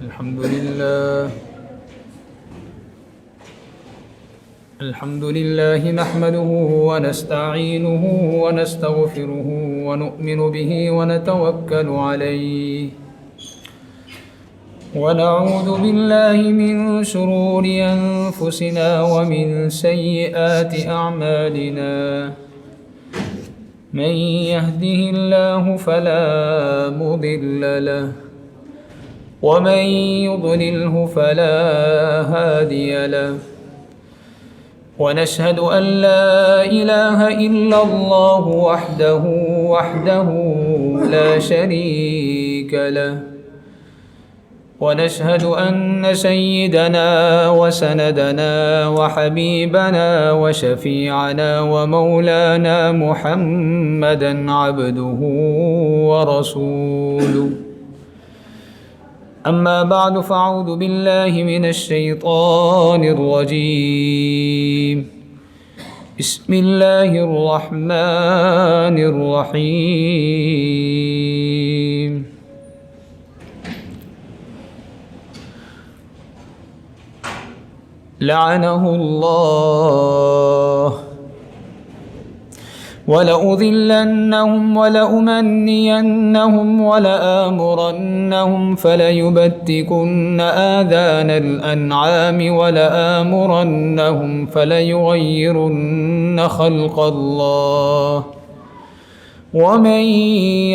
الحمد لله نحمده ونستعينه ونستغفره ونؤمن به ونتوكل عليه ونعوذ بالله من شرور أنفسنا ومن سيئات أعمالنا من يهده الله فلا مضل له ومن يضلله فلا هادي له ونشهد أن لا إله إلا الله وحده لا شريك له ونشهد أن سيدنا وسندنا وحبيبنا وشفيعنا ومولانا محمدا عبده ورسوله أما بعد فأعوذ بالله من الشيطان الرجيم بسم الله الرحمن الرحيم لعنه الله ولأضلنهم ولأمنينهم ولآمرنهم فليبتكن آذان الأنعام ولآمرنهم فليغيرن خلق الله ومن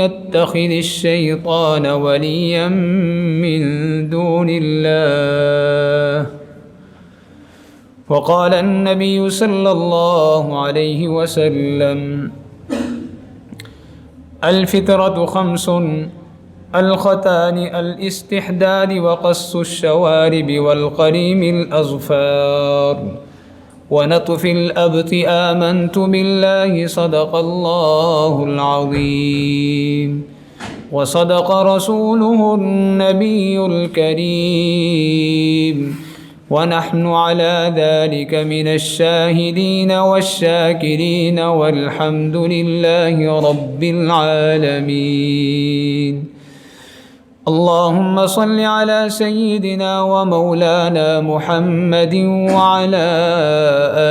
يتخذ الشيطان وليا من دون الله وقال النبي صلى الله عليه وسلم الفطرة خمس الختان الاستحداد وقص الشوارب والقريم الأظفار ونطف الأبط آمنت بالله صدق الله العظيم وصدق رسوله النبي الكريم ونحن على ذلك من الشاهدين والشاكرين والحمد لله رب العالمين اللهم صل على سيدنا ومولانا محمد وعلى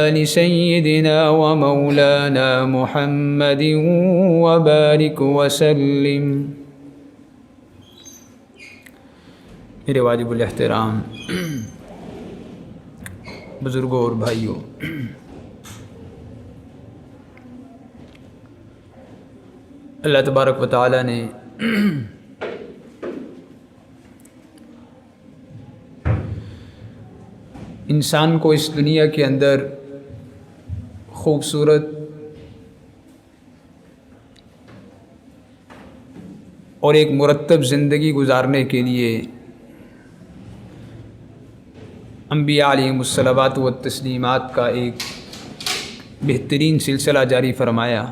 آل سيدنا ومولانا محمد وبارك وسلم. میرے واجب الاحترام بزرگوں اور بھائیوں، اللہ تبارک و تعالی نے انسان کو اس دنیا کے اندر خوبصورت اور ایک مرتب زندگی گزارنے کے لیے انبیاء علیہم الصلوات والتسلیمات کا ایک بہترین سلسلہ جاری فرمایا.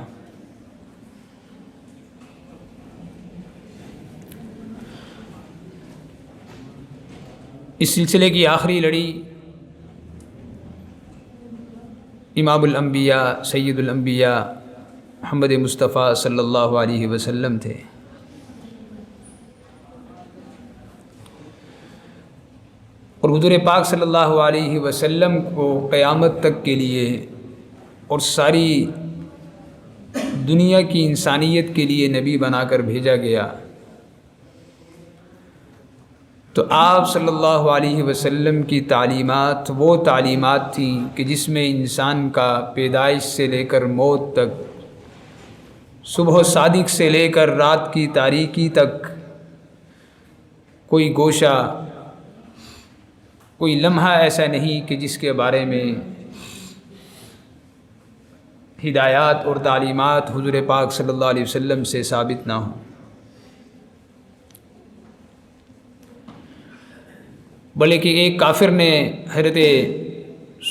اس سلسلے کی آخری لڑی امام الانبیاء سید الانبیاء محمد مصطفیٰ صلی اللہ علیہ وسلم تھے. اور حضور پاک صلی اللہ علیہ وسلم کو قیامت تک کے لیے اور ساری دنیا کی انسانیت کے لیے نبی بنا کر بھیجا گیا. تو آپ صلی اللہ علیہ وسلم کی تعلیمات وہ تعلیمات تھیں کہ جس میں انسان کا پیدائش سے لے کر موت تک، صبح صادق سے لے کر رات کی تاریکی تک کوئی گوشہ، کوئی لمحہ ایسا نہیں کہ جس کے بارے میں ہدایات اور تعلیمات حضور پاک صلی اللہ علیہ وسلم سے ثابت نہ ہوں. بلکہ ایک کافر نے حضرت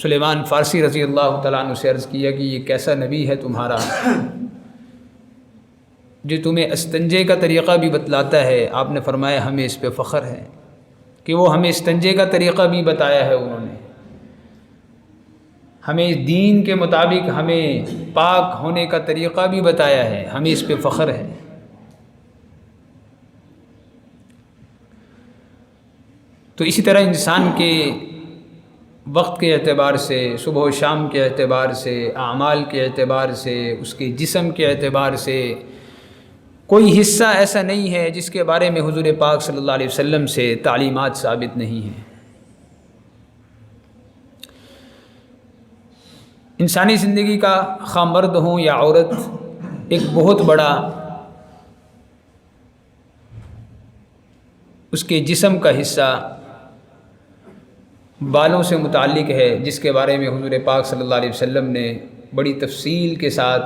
سلیمان فارسی رضی اللہ تعالیٰ عنہ سے عرض کیا کہ یہ کیسا نبی ہے تمہارا جو تمہیں استنجے کا طریقہ بھی بتلاتا ہے. آپ نے فرمایا ہمیں اس پہ فخر ہے کہ وہ ہمیں استنجے کا طریقہ بھی بتایا ہے، انہوں نے ہمیں دین کے مطابق ہمیں پاک ہونے کا طریقہ بھی بتایا ہے، ہمیں اس پہ فخر ہے. تو اسی طرح انسان کے وقت کے اعتبار سے، صبح و شام کے اعتبار سے، اعمال کے اعتبار سے، اس کے جسم کے اعتبار سے کوئی حصہ ایسا نہیں ہے جس کے بارے میں حضور پاک صلی اللہ علیہ وسلم سے تعلیمات ثابت نہیں ہیں۔ انسانی زندگی کا خواہ مرد ہوں یا عورت، ایک بہت بڑا اس کے جسم کا حصہ بالوں سے متعلق ہے، جس کے بارے میں حضور پاک صلی اللہ علیہ وسلم نے بڑی تفصیل کے ساتھ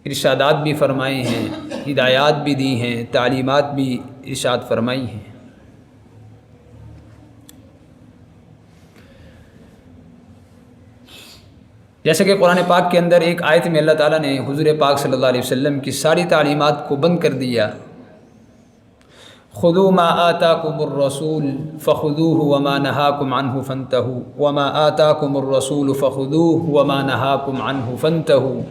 ارشادات بھی فرمائے ہیں، ہدایات بھی دی ہیں، تعلیمات بھی ارشاد فرمائی ہیں۔ جیسا کہ قرآن پاک کے اندر ایک آیت میں اللہ تعالیٰ نے حضور پاک صلی اللہ علیہ وسلم کی ساری تعلیمات کو بند کر دیا۔ خذوا ما آتاکم الرسول فخذوه وما نہاکم عنہ فانتہوا وما آتاکم الرسول فخذوه وما نہاکم عنہ فانتہوا،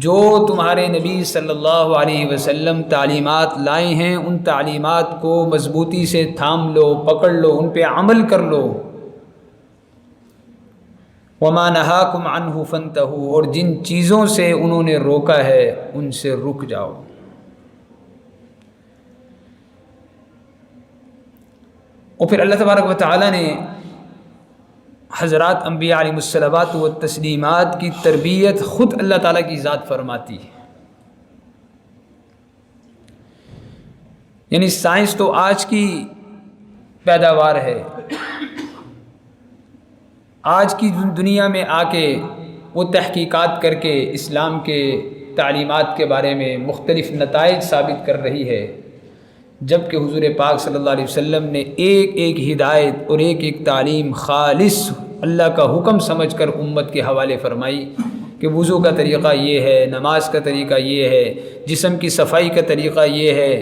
جو تمہارے نبی صلی اللہ علیہ وسلم تعلیمات لائے ہیں ان تعلیمات کو مضبوطی سے تھام لو، پکڑ لو، ان پہ عمل کر لو۔ وما نہاکم عنہ فانتہوا، اور جن چیزوں سے انہوں نے روکا ہے ان سے رک جاؤ۔ اور پھر اللہ تبارک و تعالیٰ نے حضرات انبیاء علیہ الصلوات و تسلیمات کی تربیت خود اللہ تعالیٰ کی ذات فرماتی ہے۔ یعنی سائنس تو آج کی پیداوار ہے، آج کی دنیا میں آ کے وہ تحقیقات کر کے اسلام کے تعلیمات کے بارے میں مختلف نتائج ثابت کر رہی ہے، جبکہ حضور پاک صلی اللہ علیہ وسلم نے ایک ایک ہدایت اور ایک ایک تعلیم خالص اللہ کا حکم سمجھ کر امت کے حوالے فرمائی کہ وضو کا طریقہ یہ ہے، نماز کا طریقہ یہ ہے، جسم کی صفائی کا طریقہ یہ ہے،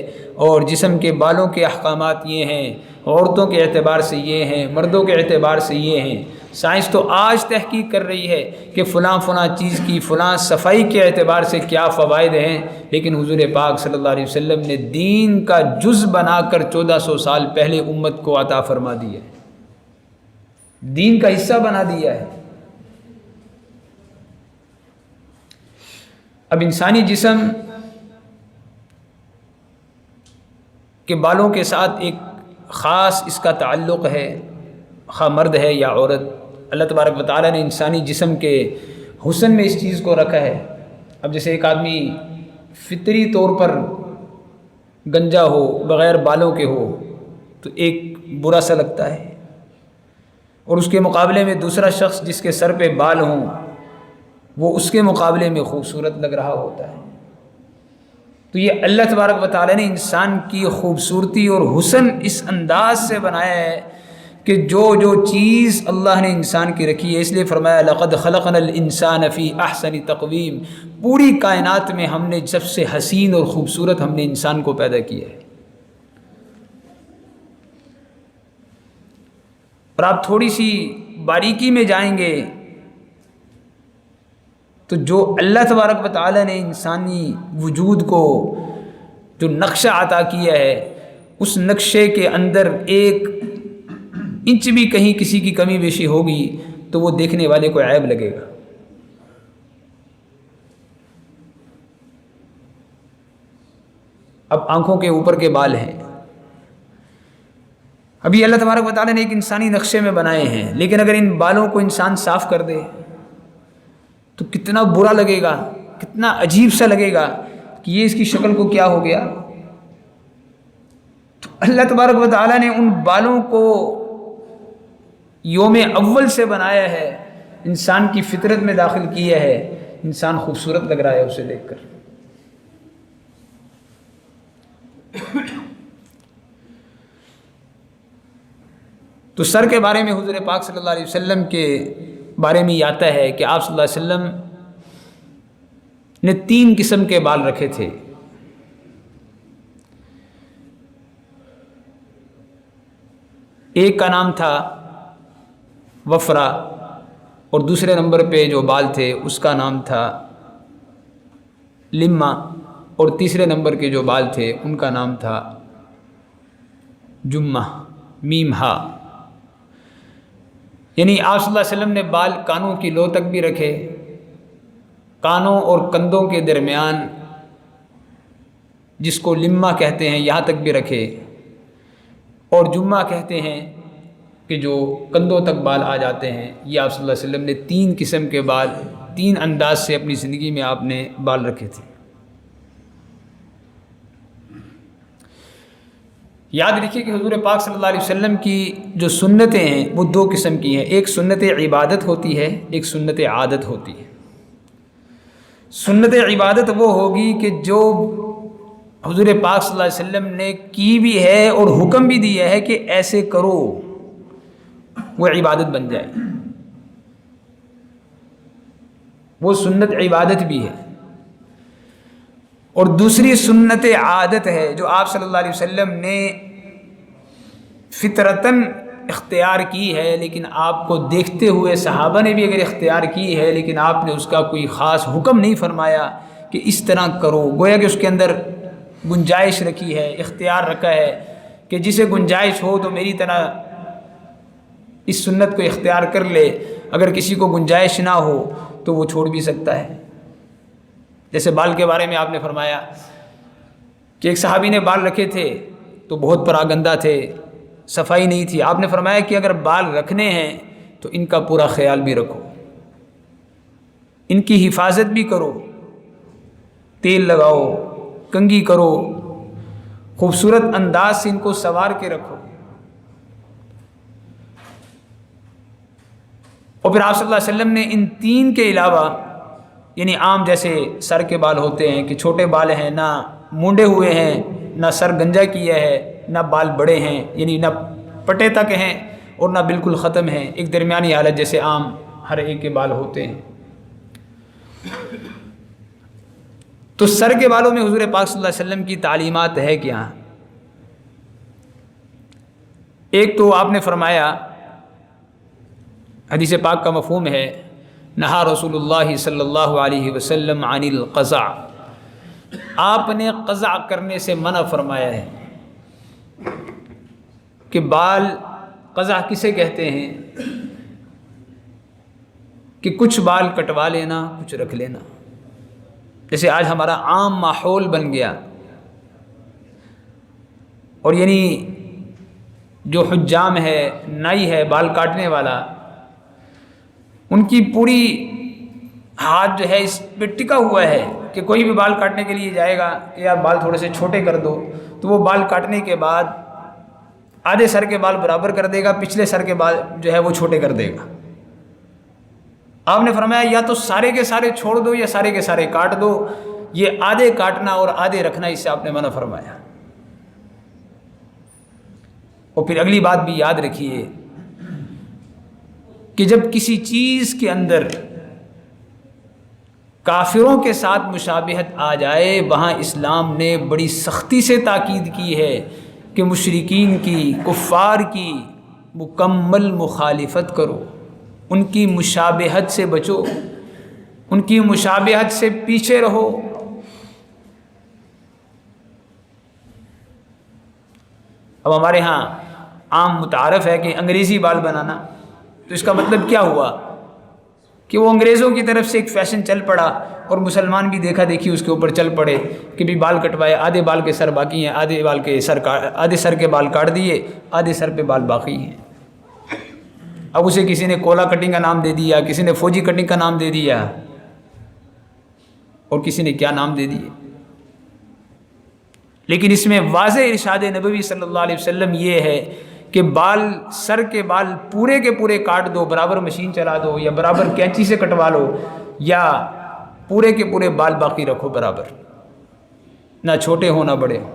اور جسم کے بالوں کے احکامات یہ ہیں، عورتوں کے اعتبار سے یہ ہیں، مردوں کے اعتبار سے یہ ہیں۔ سائنس تو آج تحقیق کر رہی ہے کہ فلاں چیز کی فلاں صفائی کے اعتبار سے کیا فوائد ہیں، لیکن حضور پاک صلی اللہ علیہ وسلم نے دین کا جز بنا کر 1400 سال پہلے امت کو عطا فرما دیا ہے، دین کا حصہ بنا دیا ہے۔ اب انسانی جسم کے بالوں کے ساتھ ایک خاص اس کا تعلق ہے، خواہ مرد ہے یا عورت۔ اللہ تبارک و تعالیٰ نے انسانی جسم کے حسن میں اس چیز کو رکھا ہے۔ اب جیسے ایک آدمی فطری طور پر گنجا ہو، بغیر بالوں کے ہو، تو ایک برا سا لگتا ہے، اور اس کے مقابلے میں دوسرا شخص جس کے سر پہ بال ہوں وہ اس کے مقابلے میں خوبصورت لگ رہا ہوتا ہے۔ تو یہ اللہ تبارک و تعالیٰ نے انسان کی خوبصورتی اور حسن اس انداز سے بنایا ہے کہ جو چیز اللہ نے انسان کی رکھی ہے، اس لیے فرمایا لقد خلقنا الانسان فی احسن تقویم، پوری کائنات میں ہم نے سب سے حسین اور خوبصورت ہم نے انسان کو پیدا کیا ہے۔ اور آپ تھوڑی سی باریکی میں جائیں گے تو جو اللہ تبارک و تعالیٰ نے انسانی وجود کو جو نقشہ عطا کیا ہے، اس نقشے کے اندر ایک انچ بھی کہیں کسی کی کمی بیشی ہوگی تو وہ دیکھنے والے کو عیب لگے گا۔ اب آنکھوں کے اوپر کے بال ہیں، ابھی اللہ تبارک و تعالیٰ نے ایک انسانی نقشے میں بنائے ہیں، لیکن اگر ان بالوں کو انسان صاف کر دے تو کتنا برا لگے گا، کتنا عجیب سا لگے گا کہ یہ اس کی شکل کو کیا ہو گیا۔ تو اللہ تبارک و تعالیٰ نے ان بالوں کو یوم اول سے بنایا ہے، انسان کی فطرت میں داخل کیا ہے، انسان خوبصورت لگ رہا ہے اسے دیکھ کر۔ تو سر کے بارے میں حضور پاک صلی اللہ علیہ وسلم کے بارے میں یہ آتا ہے کہ آپ صلی اللہ علیہ وسلم نے 3 قسم کے بال رکھے تھے۔ ایک کا نام تھا وفرا، اور دوسرے نمبر پہ جو بال تھے اس کا نام تھا لما، اور تیسرے نمبر کے جو بال تھے ان کا نام تھا جمہ میم ہا، یعنی آپ صلی اللہ علیہ وسلم نے بال کانوں کی لو تک بھی رکھے، کانوں اور کندھوں کے درمیان جس کو لمہ کہتے ہیں یہاں تک بھی رکھے، اور جمہ کہتے ہیں کہ جو کندھوں تک بال آ جاتے ہیں۔ یہ آپ صلی اللہ علیہ وسلم نے 3 قسم کے بال 3 انداز سے اپنی زندگی میں آپ نے بال رکھے تھے۔ یاد رکھیے کہ حضور پاک صلی اللہ علیہ وسلم کی جو سنتیں ہیں وہ 2 قسم کی ہیں، ایک سنت عبادت ہوتی ہے، ایک سنت عادت ہوتی ہے۔ سنت عبادت وہ ہوگی کہ جو حضور پاک صلی اللہ علیہ وسلم نے کی بھی ہے اور حکم بھی دیا ہے کہ ایسے کرو، وہ عبادت بن جائے، وہ سنت عبادت بھی ہے۔ اور دوسری سنت عادت ہے جو آپ صلی اللہ علیہ وسلم نے فطرتاً اختیار کی ہے، لیکن آپ کو دیکھتے ہوئے صحابہ نے بھی اگر اختیار کی ہے، لیکن آپ نے اس کا کوئی خاص حکم نہیں فرمایا کہ اس طرح کرو، گویا کہ اس کے اندر گنجائش رکھی ہے، اختیار رکھا ہے کہ جسے گنجائش ہو تو میری طرح اس سنت کو اختیار کر لے، اگر کسی کو گنجائش نہ ہو تو وہ چھوڑ بھی سکتا ہے۔ جیسے بال کے بارے میں آپ نے فرمایا کہ ایک صحابی نے بال رکھے تھے تو بہت پراگندہ تھے، صفائی نہیں تھی، آپ نے فرمایا کہ اگر بال رکھنے ہیں تو ان کا پورا خیال بھی رکھو، ان کی حفاظت بھی کرو، تیل لگاؤ، کنگھی کرو، خوبصورت انداز سے ان کو سنوار کے رکھو۔ اور پھر آپ صلی اللہ علیہ وسلم نے ان 3 کے علاوہ، یعنی عام جیسے سر کے بال ہوتے ہیں کہ چھوٹے بال ہیں، نہ مونڈے ہوئے ہیں، نہ سر گنجا کیا ہے، نہ بال بڑے ہیں یعنی نہ پٹے تک ہیں اور نہ بالکل ختم ہیں، ایک درمیانی حالت جیسے عام ہر ایک کے بال ہوتے ہیں۔ تو سر کے بالوں میں حضور پاک صلی اللہ علیہ وسلم کی تعلیمات ہے کیا؟ ایک تو آپ نے فرمایا، حدیث پاک کا مفہوم ہے، نہا رسول اللہ صلی اللہ علیہ وسلم عن القزع، آپ نے قزع کرنے سے منع فرمایا ہے کہ بال قزع کسے کہتے ہیں کہ کچھ بال کٹوا لینا، کچھ رکھ لینا۔ جیسے آج ہمارا عام ماحول بن گیا، اور یعنی جو حجام ہے، نائی ہے، بال کاٹنے والا، ان کی پوری ہاتھ جو ہے اس پہ ٹکا ہوا ہے کہ کوئی بھی بال کاٹنے کے لیے جائے گا کہ یار بال تھوڑے سے چھوٹے کر دو، تو وہ بال کاٹنے کے بعد آدھے سر کے بال برابر کر دے گا، پچھلے سر کے بال جو ہے وہ چھوٹے کر دے گا۔ آپ نے فرمایا یا تو سارے کے سارے چھوڑ دو یا سارے کے سارے کاٹ دو، یہ آدھے کاٹنا اور آدھے رکھنا اس سے آپ نے منع فرمایا۔ اور پھر اگلی بات بھی یاد رکھیے کہ جب کسی چیز کے اندر کافروں کے ساتھ مشابہت آ جائے، وہاں اسلام نے بڑی سختی سے تاکید کی ہے کہ مشرکین کی، کفار کی مکمل مخالفت کرو، ان کی مشابہت سے بچو، ان کی مشابہت سے پیچھے رہو۔ اب ہمارے ہاں عام متعارف ہے کہ انگریزی بال بنانا، تو اس کا مطلب کیا ہوا کہ وہ انگریزوں کی طرف سے ایک فیشن چل پڑا اور مسلمان بھی دیکھا دیکھی اس کے اوپر چل پڑے کہ بھی بال کٹوائے، آدھے بال کے سر باقی ہیں، آدھے سر کے بال کاٹ دیے، آدھے سر پہ بال باقی ہیں۔ اب اسے کسی نے کولا کٹنگ کا نام دے دیا، کسی نے فوجی کٹنگ کا نام دے دیا، اور کسی نے کیا نام دے دیے۔ لیکن اس میں واضح ارشاد نبوی صلی اللہ علیہ وسلم یہ ہے کہ بال، سر کے بال پورے کے پورے کاٹ دو، برابر مشین چلا دو یا برابر کینچی سے کٹوا لو، یا پورے کے پورے بال باقی رکھو برابر، نہ چھوٹے ہو نہ بڑے ہو۔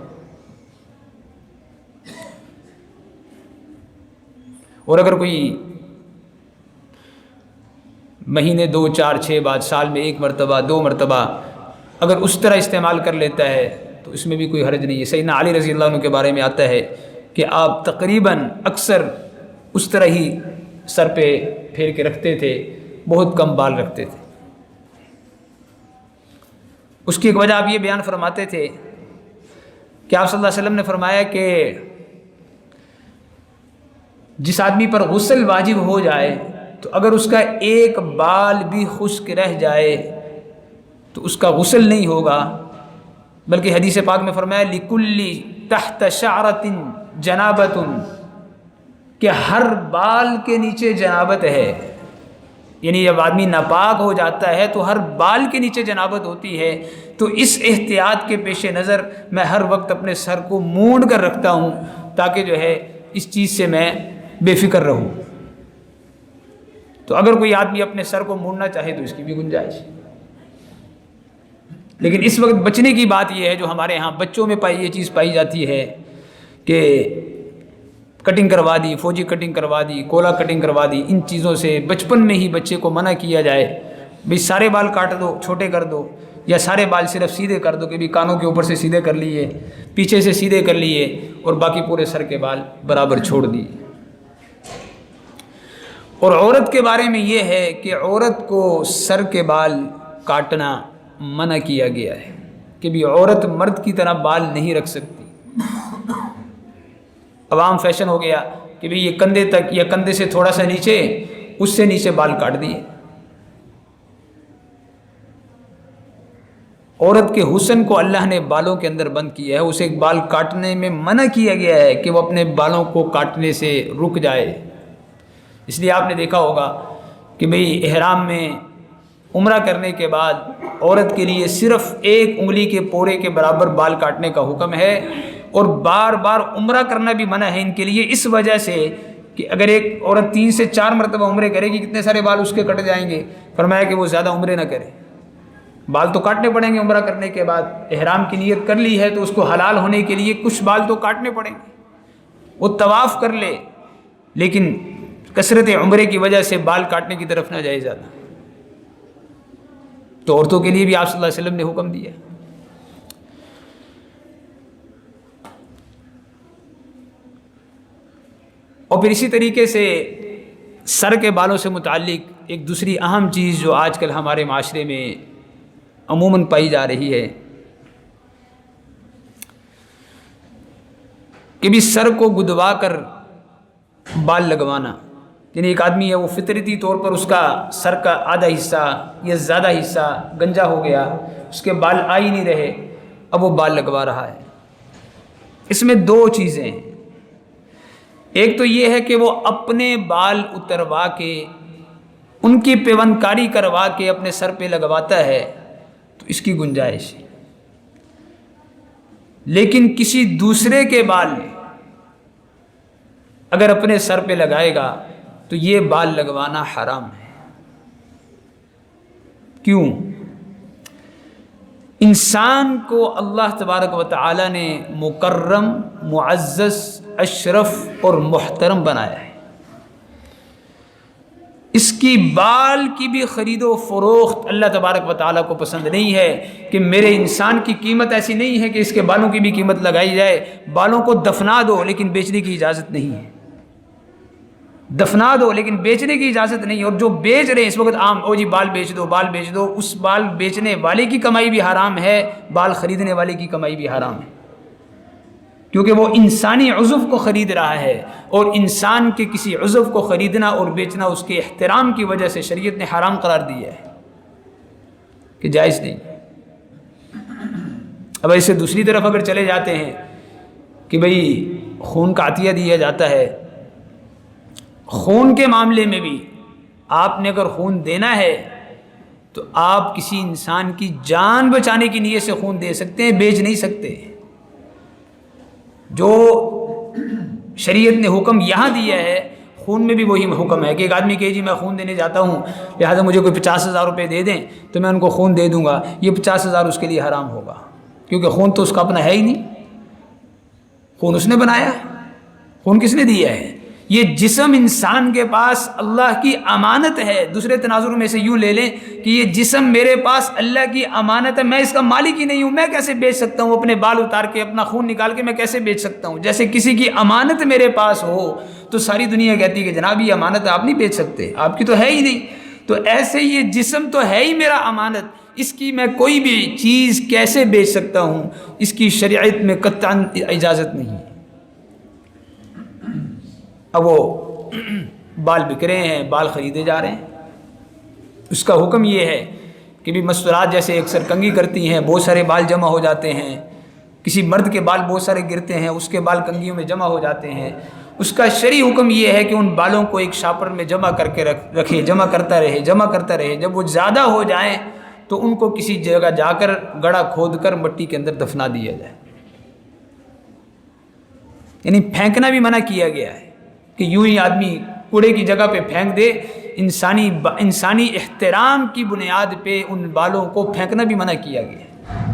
اور اگر کوئی مہینے 2 4 6 بعد، سال میں 1 مرتبہ 2 مرتبہ اگر اس طرح استعمال کر لیتا ہے تو اس میں بھی کوئی حرج نہیں ہے۔ سیدنا علی رضی اللہ عنہ کے بارے میں آتا ہے کہ آپ تقریباً اکثر اس طرح ہی سر پہ پھیر کے رکھتے تھے، بہت کم بال رکھتے تھے۔ اس کی ایک وجہ آپ یہ بیان فرماتے تھے کہ آپ صلی اللہ علیہ وسلم نے فرمایا کہ جس آدمی پر غسل واجب ہو جائے تو اگر اس کا ایک بال بھی خشک رہ جائے تو اس کا غسل نہیں ہوگا، بلکہ حدیث پاک میں فرمایا لِكُلِّ تحت شعرۃ جنابۃ، کہ ہر بال کے نیچے جنابت ہے، یعنی جب آدمی ناپاک ہو جاتا ہے تو ہر بال کے نیچے جنابت ہوتی ہے۔ تو اس احتیاط کے پیش نظر میں ہر وقت اپنے سر کو مونڈ کر رکھتا ہوں تاکہ جو ہے اس چیز سے میں بے فکر رہوں۔ تو اگر کوئی آدمی اپنے سر کو مونڈنا چاہے تو اس کی بھی گنجائش ہے، لیکن اس وقت بچنے کی بات یہ ہے جو ہمارے ہاں بچوں میں یہ چیز پائی جاتی ہے کہ کٹنگ کروا دی، فوجی کٹنگ کروا دی، کولا کٹنگ کروا دی، ان چیزوں سے بچپن میں ہی بچے کو منع کیا جائے، بھئی سارے بال کاٹ دو، چھوٹے کر دو، یا سارے بال صرف سیدھے کر دو کہ بھی کانوں کے اوپر سے سیدھے کر لیے، پیچھے سے سیدھے کر لیے اور باقی پورے سر کے بال برابر چھوڑ دیے۔ اور عورت کے بارے میں یہ ہے کہ عورت کو سر کے بال کاٹنا منع کیا گیا ہے کہ بھی عورت مرد کی طرح بال نہیں رکھ سکتی۔ عوام فیشن ہو گیا کہ بھئی یہ کندھے تک یا کندھے سے تھوڑا سا نیچے، اس سے نیچے بال کاٹ دیے۔ عورت کے حسن کو اللہ نے بالوں کے اندر بند کیا ہے، اسے بال کاٹنے میں منع کیا گیا ہے کہ وہ اپنے بالوں کو کاٹنے سے رک جائے۔ اس لیے آپ نے دیکھا ہوگا کہ بھئی احرام میں عمرہ کرنے کے بعد عورت کے لیے صرف ایک انگلی کے پورے کے برابر بال کاٹنے کا حکم ہے، اور بار بار عمرہ کرنا بھی منع ہے ان کے لیے، اس وجہ سے کہ اگر ایک عورت 3 سے 4 مرتبہ عمرے کرے گی کتنے سارے بال اس کے کٹ جائیں گے۔ فرمایا کہ وہ زیادہ عمرے نہ کرے، بال تو کاٹنے پڑیں گے عمرہ کرنے کے بعد، احرام کی نیت کر لی ہے تو اس کو حلال ہونے کے لیے کچھ بال تو کاٹنے پڑیں گے، وہ طواف کر لے، لیکن کثرت عمرے کی وجہ سے بال کاٹنے کی طرف نہ جائے زیادہ۔ تو عورتوں کے لیے بھی آپ صلی اللہ علیہ وسلم نے حکم دیا۔ اور پھر اسی طریقے سے سر کے بالوں سے متعلق ایک دوسری اہم چیز جو آج کل ہمارے معاشرے میں عموماً پائی جا رہی ہے کہ بھی سر کو گدوا کر بال لگوانا، یعنی ایک آدمی ہے وہ فطرتی طور پر اس کا سر کا آدھا حصہ یا زیادہ حصہ گنجا ہو گیا، اس کے بال آ ہی نہیں رہے، اب وہ بال لگوا رہا ہے۔ اس میں 2 چیزیں ہیں، ایک تو یہ ہے کہ وہ اپنے بال اتروا کے ان کی پیوند کاری کروا کے اپنے سر پہ لگواتا ہے تو اس کی گنجائش ہے، لیکن کسی دوسرے کے بال اگر اپنے سر پہ لگائے گا تو یہ بال لگوانا حرام ہے۔ کیوں؟ انسان کو اللہ تبارک و تعالی نے مکرم، معزز، اشرف اور محترم بنایا ہے۔ اس کی بال کی بھی خرید و فروخت اللہ تبارک و تعالیٰ کو پسند نہیں ہے کہ میرے انسان کی قیمت ایسی نہیں ہے کہ اس کے بالوں کی بھی قیمت لگائی جائے۔ بالوں کو دفنا دو لیکن بیچنے کی اجازت نہیں ہے، دفنا دو لیکن بیچنے کی اجازت نہیں ہے۔ اور جو بیچ رہے ہیں اس وقت عام، او جی بال بیچ دو، بال بیچ دو، اس بال بیچنے والے کی کمائی بھی حرام ہے، بال خریدنے والے کی کمائی بھی حرام ہے، کیونکہ وہ انسانی عضو کو خرید رہا ہے، اور انسان کے کسی عضو کو خریدنا اور بیچنا اس کے احترام کی وجہ سے شریعت نے حرام قرار دیا ہے کہ جائز نہیں۔ اب اسے دوسری طرف اگر چلے جاتے ہیں کہ بھئی خون کا عطیہ دیا جاتا ہے، خون کے معاملے میں بھی آپ نے اگر خون دینا ہے تو آپ کسی انسان کی جان بچانے کی نیت سے خون دے سکتے ہیں، بیچ نہیں سکتے۔ جو شریعت نے حکم یہاں دیا ہے خون میں بھی وہی حکم ہے کہ ایک آدمی کہ جی میں خون دینے جاتا ہوں لہٰذا مجھے کوئی 50,000 روپے دے دیں تو میں ان کو خون دے دوں گا، یہ 50,000 اس کے لیے حرام ہوگا، کیونکہ خون تو اس کا اپنا ہے ہی نہیں، خون اس نے بنایا ہے، خون کس نے دیا ہے؟ یہ جسم انسان کے پاس اللہ کی امانت ہے۔ دوسرے تناظر میں سے یوں لے لیں کہ یہ جسم میرے پاس اللہ کی امانت ہے، میں اس کا مالک ہی نہیں ہوں، میں کیسے بیچ سکتا ہوں؟ اپنے بال اتار کے اپنا خون نکال کے میں کیسے بیچ سکتا ہوں؟ جیسے کسی کی امانت میرے پاس ہو تو ساری دنیا کہتی ہے کہ جناب یہ امانت ہے، آپ نہیں بیچ سکتے، آپ کی تو ہے ہی نہیں۔ تو ایسے یہ جسم تو ہے ہی میرا امانت، اس کی میں کوئی بھی چیز کیسے بیچ سکتا ہوں؟ اس کی شریعت میں قطعاً اجازت نہیں ہے۔ اب وہ بال بک رہے ہیں، بال خریدے جا رہے ہیں، اس کا حکم یہ ہے کہ بھی مستورات جیسے ایک سرکنگی کرتی ہیں، بہت سارے بال جمع ہو جاتے ہیں، کسی مرد کے بال بہت سارے گرتے ہیں، اس کے بال کنگھیوں میں جمع ہو جاتے ہیں، اس کا شرعی حکم یہ ہے کہ ان بالوں کو ایک شاپر میں جمع کر کے رکھے، جمع کرتا رہے، جب وہ زیادہ ہو جائیں تو ان کو کسی جگہ جا کر گڑھا کھود کر مٹی کے اندر دفنا دیا جائے۔ یعنی پھینکنا بھی منع کیا گیا ہے کہ یوں ہی آدمی کوڑے کی جگہ پہ پھینک دے، انسانی احترام کی بنیاد پہ ان بالوں کو پھینکنا بھی منع کیا گیا ہے،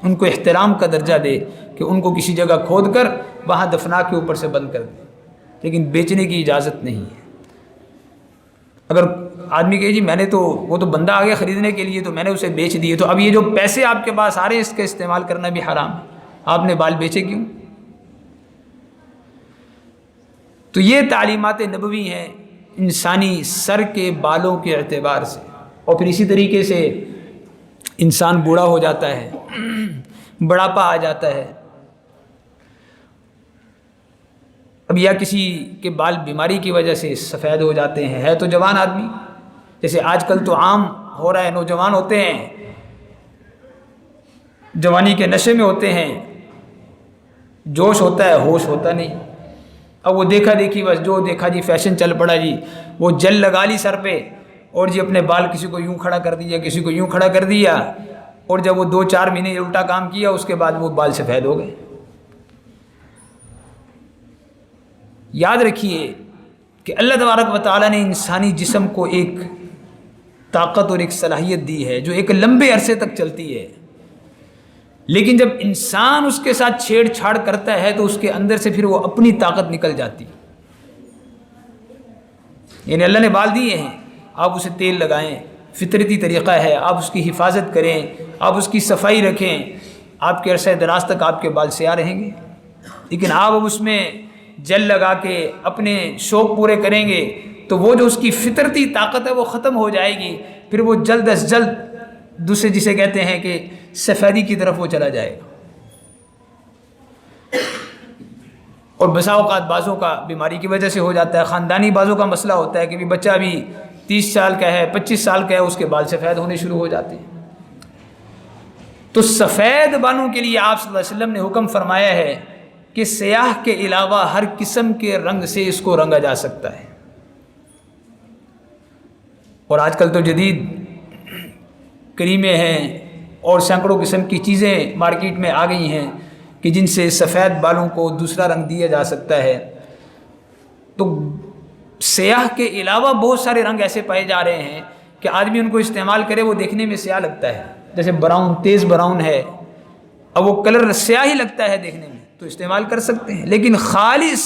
ان کو احترام کا درجہ دے کہ ان کو کسی جگہ کھود کر وہاں دفنا کے اوپر سے بند کر دے، لیکن بیچنے کی اجازت نہیں ہے۔ اگر آدمی کہے جی میں نے تو وہ تو بندہ آ گیا خریدنے کے لیے تو میں نے اسے بیچ دیے، تو اب یہ جو پیسے آپ کے پاس آ رہے ہیں اس کا استعمال کرنا بھی حرام ہے، آپ نے بال بیچے کیوں؟ تو یہ تعلیمات نبوی ہیں انسانی سر کے بالوں کے اعتبار سے۔ اور پھر اسی طریقے سے انسان بوڑھا ہو جاتا ہے، بڑھاپا آ جاتا ہے، اب یا کسی کے بال بیماری کی وجہ سے سفید ہو جاتے ہیں، ہے تو جوان آدمی، جیسے آج کل تو عام ہو رہا ہے، نوجوان ہوتے ہیں جوانی کے نشے میں ہوتے ہیں، جوش ہوتا ہے ہوش ہوتا نہیں، اب وہ دیکھا دیکھی بس جو دیکھا جی فیشن چل پڑا جی، وہ جل لگا لی سر پہ اور جی اپنے بال کسی کو یوں کھڑا کر دیا، کسی کو یوں کھڑا کر دیا، اور جب وہ 2-4 مہینے الٹا کام کیا اس کے بعد وہ بال سفید ہو گئے۔ یاد رکھیے کہ اللہ تبارک و تعالیٰ نے انسانی جسم کو ایک طاقت اور ایک صلاحیت دی ہے جو ایک لمبے عرصے تک چلتی ہے، لیکن جب انسان اس کے ساتھ چھیڑ چھاڑ کرتا ہے تو اس کے اندر سے پھر وہ اپنی طاقت نکل جاتی ہے۔ یعنی اللہ نے بال دیے ہیں، آپ اسے تیل لگائیں، فطرتی طریقہ ہے، آپ اس کی حفاظت کریں، آپ اس کی صفائی رکھیں، آپ کے عرصہ دراز تک آپ کے بال سیاہ رہیں گے۔ لیکن آپ اب اس میں جل لگا کے اپنے شوق پورے کریں گے تو وہ جو اس کی فطرتی طاقت ہے وہ ختم ہو جائے گی، پھر وہ جلد از جلد دوسرے جسے کہتے ہیں کہ سفیدی کی طرف وہ چلا جائے گا۔ اور بسا اوقات بعضوں کا بیماری کی وجہ سے ہو جاتا ہے، خاندانی بعضوں کا مسئلہ ہوتا ہے کہ بھی بچہ بھی 30 سال کا ہے، 25 سال کا ہے، اس کے بال سفید ہونے شروع ہو جاتے ہیں۔ تو سفید بالوں کے لیے آپ صلی اللہ علیہ وسلم نے حکم فرمایا ہے کہ سیاہ کے علاوہ ہر قسم کے رنگ سے اس کو رنگا جا سکتا ہے۔ اور آج کل تو جدید کریمیں ہیں اور سینکڑوں قسم کی چیزیں مارکیٹ میں آ گئی ہیں کہ جن سے سفید بالوں کو دوسرا رنگ دیا جا سکتا ہے۔ تو سیاہ کے علاوہ بہت سارے رنگ ایسے پائے جا رہے ہیں کہ آدمی ان کو استعمال کرے وہ دیکھنے میں سیاہ لگتا ہے، جیسے براؤن، تیز براؤن ہے، اب وہ کلر سیاہ ہی لگتا ہے دیکھنے میں تو استعمال کر سکتے ہیں، لیکن خالص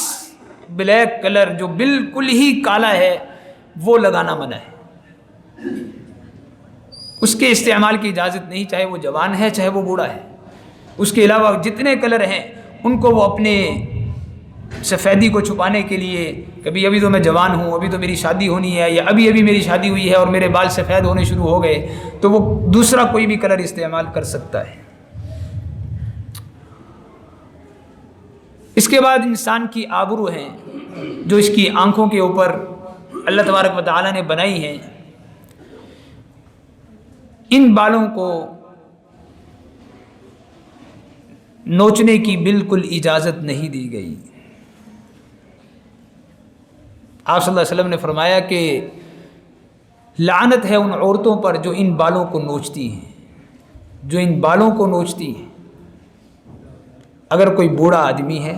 بلیک کلر جو بالکل ہی کالا ہے وہ لگانا منع ہے، اس کے استعمال کی اجازت نہیں، چاہے وہ جوان ہے چاہے وہ بوڑھا ہے۔ اس کے علاوہ جتنے کلر ہیں ان کو وہ اپنے سفیدی کو چھپانے کے لیے، کبھی ابھی تو میں جوان ہوں، ابھی تو میری شادی ہونی ہے، یا ابھی میری شادی ہوئی ہے اور میرے بال سفید ہونے شروع ہو گئے، تو وہ دوسرا کوئی بھی کلر استعمال کر سکتا ہے۔ اس کے بعد انسان کی آبرو ہیں جو اس کی آنکھوں کے اوپر اللہ تبارک و تعالیٰ نے بنائی ہیں، ان بالوں کو نوچنے کی بالکل اجازت نہیں دی گئی۔ آپ صلی اللہ علیہ وسلم نے فرمایا کہ لعنت ہے ان عورتوں پر جو ان بالوں کو نوچتی ہیں، جو ان بالوں کو نوچتی ہیں۔ اگر کوئی بوڑھا آدمی ہے،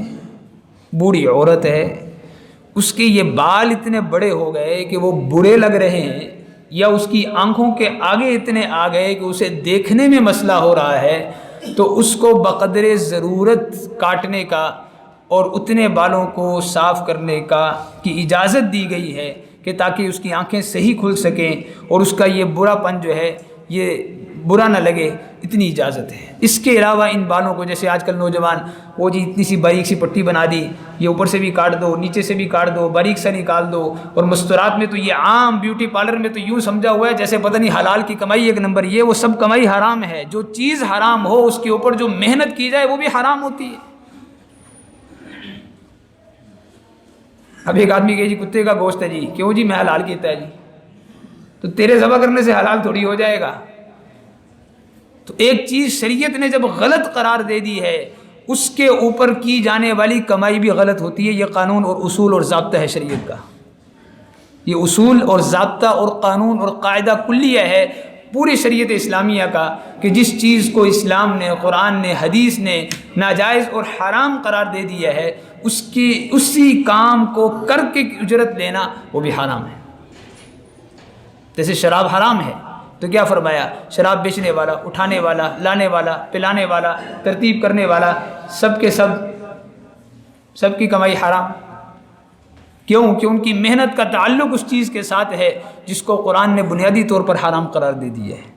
بوڑھی عورت ہے، اس کے یہ بال اتنے بڑے ہو گئے کہ وہ برے لگ رہے ہیں، یا اس کی آنکھوں کے آگے اتنے آ گئے کہ اسے دیکھنے میں مسئلہ ہو رہا ہے، تو اس کو بقدر ضرورت کاٹنے کا اور اتنے بالوں کو صاف کرنے کی اجازت دی گئی ہے کہ تاکہ اس کی آنکھیں صحیح کھل سکیں اور اس کا یہ برا پن جو ہے یہ برا نہ لگے، اتنی اجازت ہے۔ اس کے علاوہ ان بالوں کو، جیسے آج کل نوجوان وہ جی اتنی سی باریک سی پٹی بنا دی، یہ اوپر سے بھی کاٹ دو، نیچے سے بھی کاٹ دو، باریک سا نکال دو، اور مستورات میں تو یہ عام بیوٹی پارلر میں تو یوں سمجھا ہوا ہے جیسے پتہ نہیں حلال کی کمائی ایک نمبر، یہ وہ سب کمائی حرام ہے۔ جو چیز حرام ہو اس کے اوپر جو محنت کی جائے وہ بھی حرام ہوتی ہے۔ اب ایک آدمی کہ جی کتے کا گوشت ہے جی، کیوں جی میں حلال کیتا ہے جی، تو تیرے ذبح کرنے سے حلال تھوڑی ہو جائے گا۔ تو ایک چیز شریعت نے جب غلط قرار دے دی ہے، اس کے اوپر کی جانے والی کمائی بھی غلط ہوتی ہے۔ یہ قانون اور اصول اور ضابطہ ہے شریعت کا، یہ اصول اور ضابطہ اور قانون اور قاعدہ کلیہ ہے پوری شریعت اسلامیہ کا، کہ جس چیز کو اسلام نے، قرآن نے، حدیث نے ناجائز اور حرام قرار دے دیا ہے، اسی کام کو کر کے اجرت لینا وہ بھی حرام ہے۔ جیسے شراب حرام ہے تو کیا فرمایا؟ شراب بیچنے والا، اٹھانے والا، لانے والا، پلانے والا، ترتیب کرنے والا، سب کے سب کی کمائی حرام۔ کیوں؟ کہ ان کی محنت کا تعلق اس چیز کے ساتھ ہے جس کو قرآن نے بنیادی طور پر حرام قرار دے دیا ہے۔